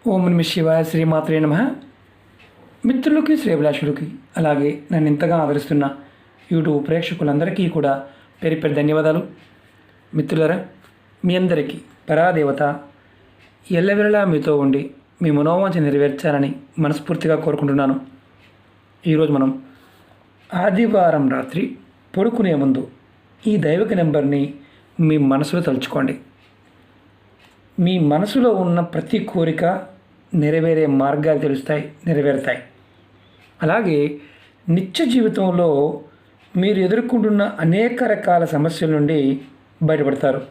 ఓం నమ శివాయ శ్రీమాత్రే నమ. మిత్రులకి శ్రేభిలాషులకి అలాగే నన్ను ఇంతగా ఆదరిస్తున్న యూట్యూబ్ ప్రేక్షకులందరికీ కూడా పేరు పేరు ధన్యవాదాలు. మిత్రులరా, మీ అందరికీ పరాదేవత ఎల్లవెల్లలా మీతో ఉండి మీ మనోవాంఛ నెరవేర్చాలని మనస్ఫూర్తిగా కోరుకుంటున్నాను. ఈరోజు మనం ఆదివారం రాత్రి పడుకునే ముందు ఈ దైవిక నెంబర్ని మీ మనసులో తలుచుకోండి. మీ మనసులో ఉన్న ప్రతి కోరిక నెరవేరే మార్గాలు నెరవేరుతాయి. అలాగే నిత్య జీవితంలో మీరు ఎదుర్కొంటున్న అనేక రకాల సమస్యల నుండి బయటపడతారు.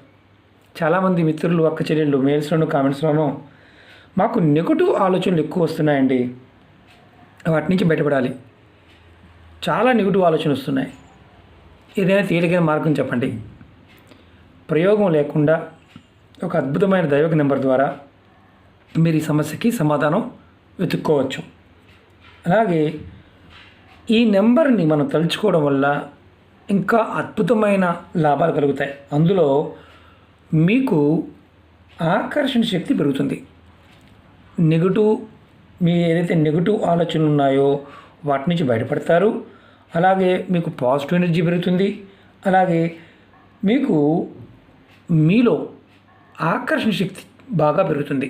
చాలామంది మిత్రులు, అక్క చెల్లెళ్ళు మెయిల్స్లోనూ కామెంట్స్లోనూ మాకు నెగటివ్ ఆలోచనలు ఎక్కువ వస్తున్నాయండి, వాటి నుంచి బయటపడాలి, చాలా నెగటివ్ ఆలోచనలు వస్తున్నాయి, ఏదైనా తేలికైన మార్గం చెప్పండి. ప్రయోగం లేకుండా ఒక అద్భుతమైన దైవిక నెంబర్ ద్వారా మీరు ఈ సమస్యకి సమాధానం వెతుక్కోవచ్చు. అలాగే ఈ నెంబర్ని మనం తలుచుకోవడం వల్ల ఇంకా అద్భుతమైన లాభాలు కలుగుతాయి. అందులో మీకు ఆకర్షణ శక్తి పెరుగుతుంది. మీ ఏదైతే నెగటివ్ ఆలోచనలు ఉన్నాయో వాటి నుంచి బయటపడతారు. అలాగే మీకు పాజిటివ్ ఎనర్జీ పెరుగుతుంది. అలాగే మీకు మీలో ఆకర్షణ శక్తి బాగా పెరుగుతుంది.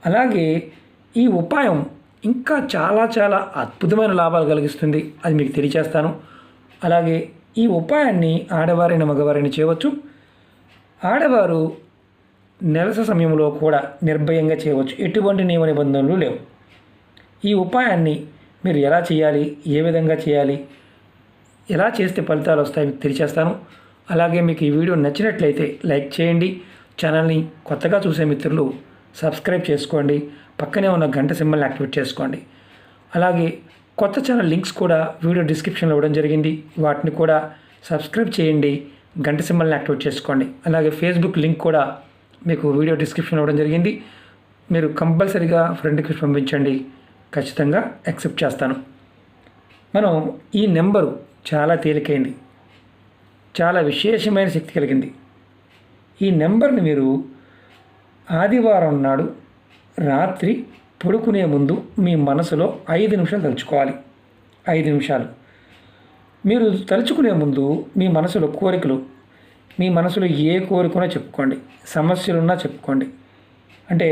అలాగే ఈ ఉపాయం ఇంకా చాలా చాలా అద్భుతమైన లాభాలు కలిగిస్తుంది, అది మీకు తెలియచేస్తాను. అలాగే ఈ ఉపాయాన్ని ఆడవారైన మగవారైనా చేయవచ్చు. ఆడవారు నెలస సమయంలో కూడా నిర్భయంగా చేయవచ్చు, ఎటువంటి నియమ నిబంధనలు లేవు. ఈ ఉపాయాన్ని మీరు ఎలా చేయాలి, ఏ విధంగా చేయాలి, ఎలా చేస్తే ఫలితాలు వస్తాయి మీకు తెలియచేస్తాను. అలాగే మీకు ఈ వీడియో నచ్చినట్లయితే లైక్ చేయండి. ఛానల్ని కొత్తగా చూసే మిత్రులు సబ్స్క్రైబ్ చేసుకోండి. పక్కనే ఉన్న గంట సింబల్ని యాక్టివేట్ చేసుకోండి. అలాగే కొత్త ఛానల్ లింక్స్ కూడా వీడియో డిస్క్రిప్షన్లో ఇవ్వడం జరిగింది, వాటిని కూడా సబ్స్క్రైబ్ చేయండి, గంట సింబల్ని యాక్టివేట్ చేసుకోండి. అలాగే ఫేస్బుక్ లింక్ కూడా మీకు వీడియో డిస్క్రిప్షన్లో ఇవ్వడం జరిగింది, మీరు కంపల్సరీగా ఫ్రెండ్ రిక్వెస్ట్ పంపించండి, ఖచ్చితంగా యాక్సెప్ట్ చేస్తాను. మనం ఈ నెంబరు చాలా తేలికైంది, చాలా విశేషమైన శక్తి కలిగింది. ఈ నెంబర్ని మీరు ఆదివారం నాడు రాత్రి పడుకునే ముందు మీ మనసులో 5 నిమిషాలు తలుచుకోవాలి. 5 నిమిషాలు మీరు తలుచుకునే ముందు మీ మనసులో కోరికలు, మీ మనసులో ఏ కోరికనో చెప్పుకోండి, సమస్యలున్నా చెప్పుకోండి. అంటే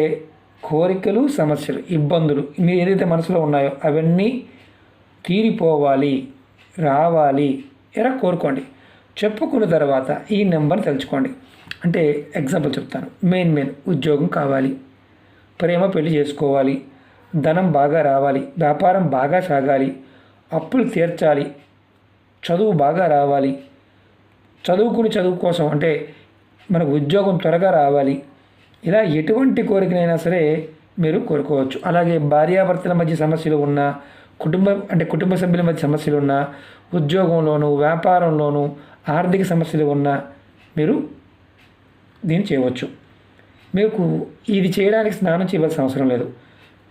కోరికలు, సమస్యలు, ఇబ్బందులు మీరు ఏదైతే మనసులో ఉన్నాయో అవన్నీ తీరిపోవాలి, రావాలి, ఎలా కోరుకోండి. చెప్పుకున్న తర్వాత ఈ నెంబర్ని తలుచుకోండి. అంటే ఎగ్జాంపుల్ చెప్తాను. మెయిన్ ఉద్యోగం కావాలి, ప్రేమ పెళ్లి చేసుకోవాలి, ధనం బాగా రావాలి, వ్యాపారం బాగా సాగాలి, అప్పులు తీర్చాలి, చదువు బాగా రావాలి, చదువు కోసం అంటే మనకు ఉద్యోగం త్వరగా రావాలి, ఇలా ఎటువంటి కోరికనైనా సరే మీరు కోరుకోవచ్చు. అలాగే భార్యాభర్తల మధ్య సమస్యలు ఉన్నా, కుటుంబ సభ్యుల మధ్య సమస్యలు ఉన్నా, ఉద్యోగంలోనూ వ్యాపారంలోనూ ఆర్థిక సమస్యలు ఉన్నా మీరు దీన్ని చేయవచ్చు. మీకు ఇది చేయడానికి స్నానం చేయవలసిన అవసరం లేదు.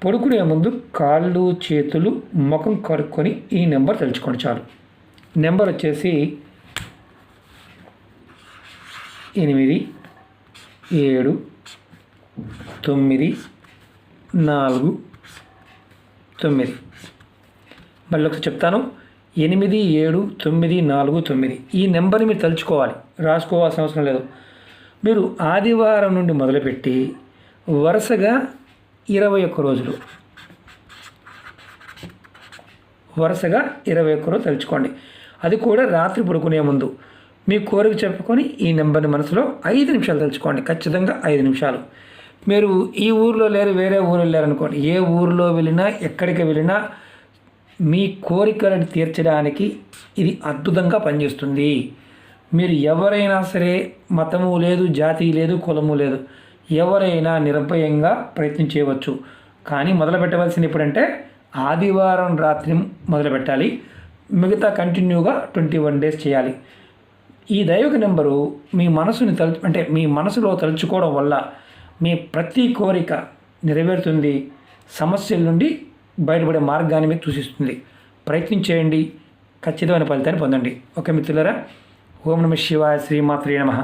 పడుకునే ముందు కాళ్ళు, చేతులు, ముఖం కడుక్కొని ఈ నెంబర్ తలుచుకోండి చాలు. నెంబర్ వచ్చేసి 8 7 9 4 9. మళ్ళీ ఒకసారి చెప్తాను. 8 7 9 4 9. ఈ నెంబర్ని మీరు తలుచుకోవాలి, రాసుకోవాల్సిన అవసరం లేదు. మీరు ఆదివారం నుండి మొదలుపెట్టి వరుసగా 21 రోజులు తలుచుకోండి. అది కూడా రాత్రి పడుకునే ముందు మీ కోరిక చెప్పుకొని ఈ నెంబర్ని మనసులో 5 నిమిషాలు తలుచుకోండి. ఖచ్చితంగా 5 నిమిషాలు. మీరు ఈ ఊరిలో లేరు, వేరే ఊరిలో లేరనుకోండి, ఏ ఊరిలో వెళ్ళినా ఎక్కడికి వెళ్ళినా మీ కోరికలను తీర్చడానికి ఇది అద్భుతంగా పనిచేస్తుంది. మీరు ఎవరైనా సరే, మతము లేదు, జాతి లేదు, కులము లేదు, ఎవరైనా నిర్భయంగా ప్రయత్నం చేయవచ్చు. కానీ మొదలు పెట్టవలసింది ఎప్పుడంటే ఆదివారం రాత్రి మొదలు పెట్టాలి. మిగతా కంటిన్యూగా 21 డేస్ చేయాలి. ఈ దైవిక నెంబరు మీ మనసులో తలుచుకోవడం వల్ల మీ ప్రతి కోరిక నెరవేరుతుంది, సమస్యల నుండి బయటపడే మార్గాన్ని మీకు సూచిస్తుంది. ప్రయత్నం చేయండి, ఖచ్చితమైన ఫలితాన్ని పొందండి. ఓకే మిత్రులారా, ఓం నమ శివాయ శ్రీమాత్రే నమః.